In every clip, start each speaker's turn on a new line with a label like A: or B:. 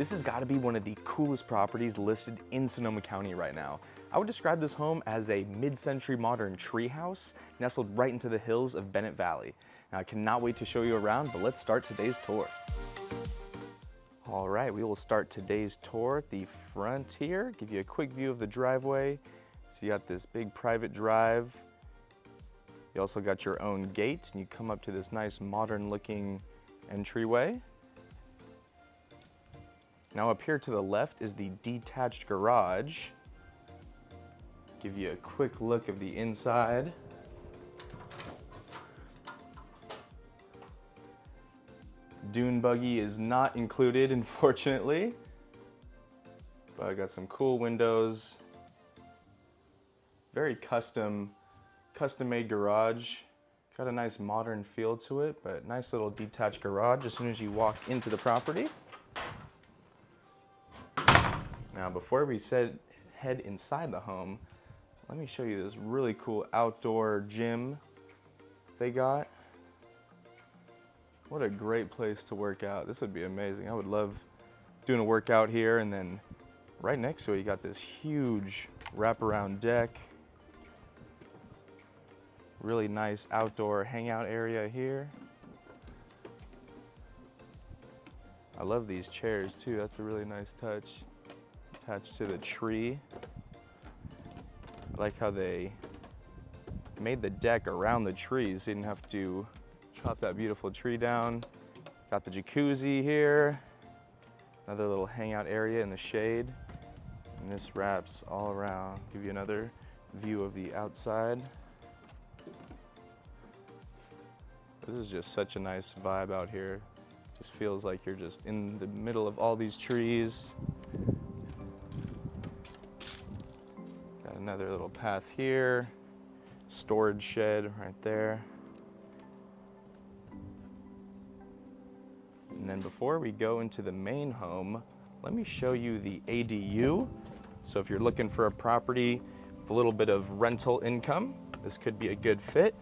A: This has got to be one of the coolest properties listed in Sonoma County right now. I would describe this home as a mid-century modern treehouse nestled right into the hills of Bennett Valley. Now, I cannot wait to show you around, but let's start today's tour. All right, we will start today's tour at the front here, give you a quick view of the driveway. So you got this big private drive. You also got your own gate, and you come up to this nice modern looking entryway. Now up here to the left is the detached garage. Give you a quick look of the inside. Dune buggy is not included, unfortunately, but I got some cool windows. Very custom-made garage. Got a nice modern feel to it, but nice little detached garage as soon as you walk into the property. Now, before we head inside the home, let me show you this really cool outdoor gym they got. What a great place to work out. This would be amazing. I would love doing a workout here, and then right next to it, you got this huge wraparound deck. Really nice outdoor hangout area here. I love these chairs too. That's a really nice touch. Attached to the tree. I like how they made the deck around the trees, so you didn't have to chop that beautiful tree down. Got the jacuzzi here. Another little hangout area in the shade. And this wraps all around. Give you another view of the outside. This is just such a nice vibe out here. Just feels like you're just in the middle of all these trees. Got another little path here. Storage shed right there. And then before we go into the main home, let me show you the ADU. So if you're looking for a property with a little bit of rental income, this could be a good fit.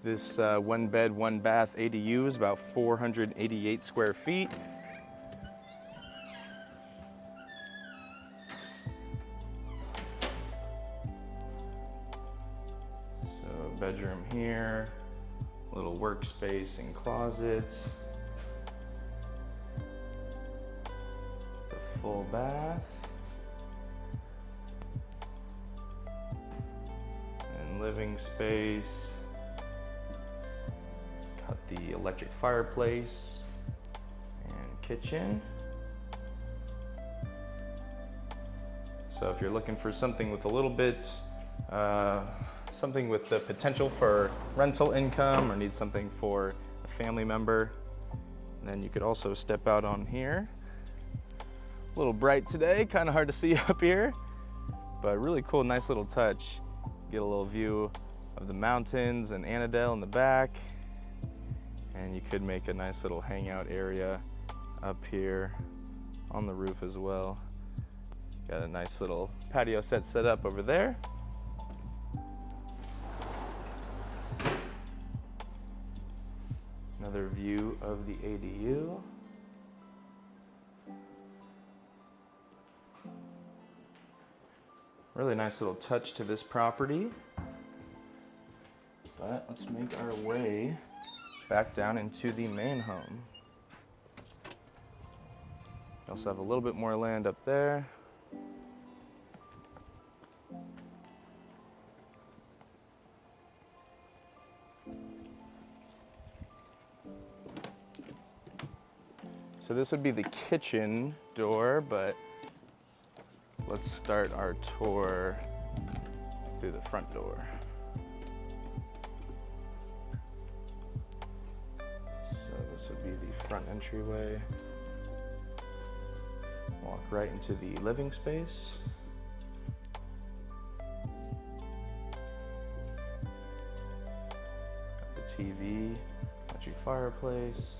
A: This one bed, one bath ADU is about 488 square feet. So bedroom here, little workspace and closets. The full bath. And living space. Got the electric fireplace and kitchen. So if you're looking for something with a little bit, something with the potential for rental income, or need something for a family member, then you could also step out on here. A little bright today, kind of hard to see up here, but really cool, nice little touch. Get a little view of the mountains and Annandale in the back. And you could make a nice little hangout area up here on the roof as well. Got a nice little patio set up over there. Another view of the ADU. Really nice little touch to this property. But let's make our way back down into the main home. We also have a little bit more land up there. So this would be the kitchen door, but let's start our tour through the front door. This would be the front entryway. Walk right into the living space. Got the TV, got your fireplace.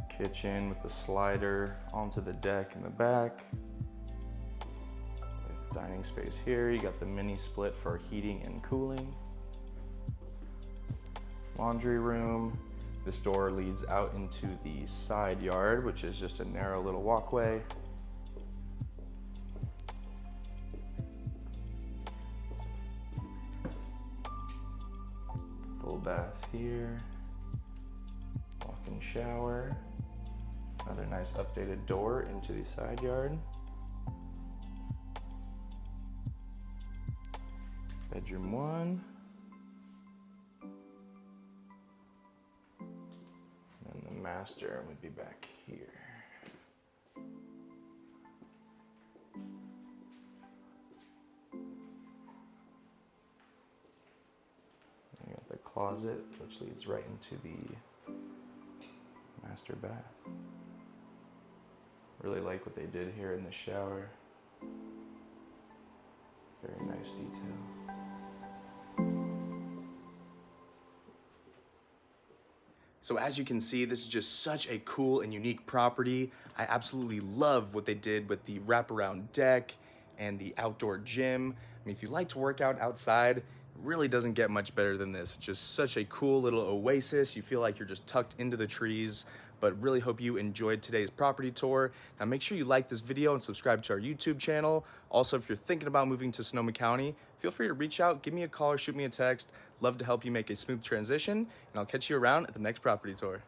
A: Kitchen with the slider onto the deck in the back. Dining space here. You got the mini split for heating and cooling. laundry room. This door leads out into the side yard, which is just a narrow little walkway. Full bath here. Walk-in shower. Another nice updated door into the side yard. Bedroom 1. And the master would be back here. You got the closet, which leads right into the master bath. Really like what they did here in the shower. Very nice detail. So as you can see, this is just such a cool and unique property. I absolutely love what they did with the wraparound deck and the outdoor gym. I mean, if you like to work out outside, it really doesn't get much better than this. It's just such a cool little oasis. You feel like you're just tucked into the trees, but really hope you enjoyed today's property tour. Now make sure you like this video and subscribe to our YouTube channel. Also, if you're thinking about moving to Sonoma County, feel free to reach out, give me a call or shoot me a text. Love to help you make a smooth transition, and I'll catch you around at the next property tour.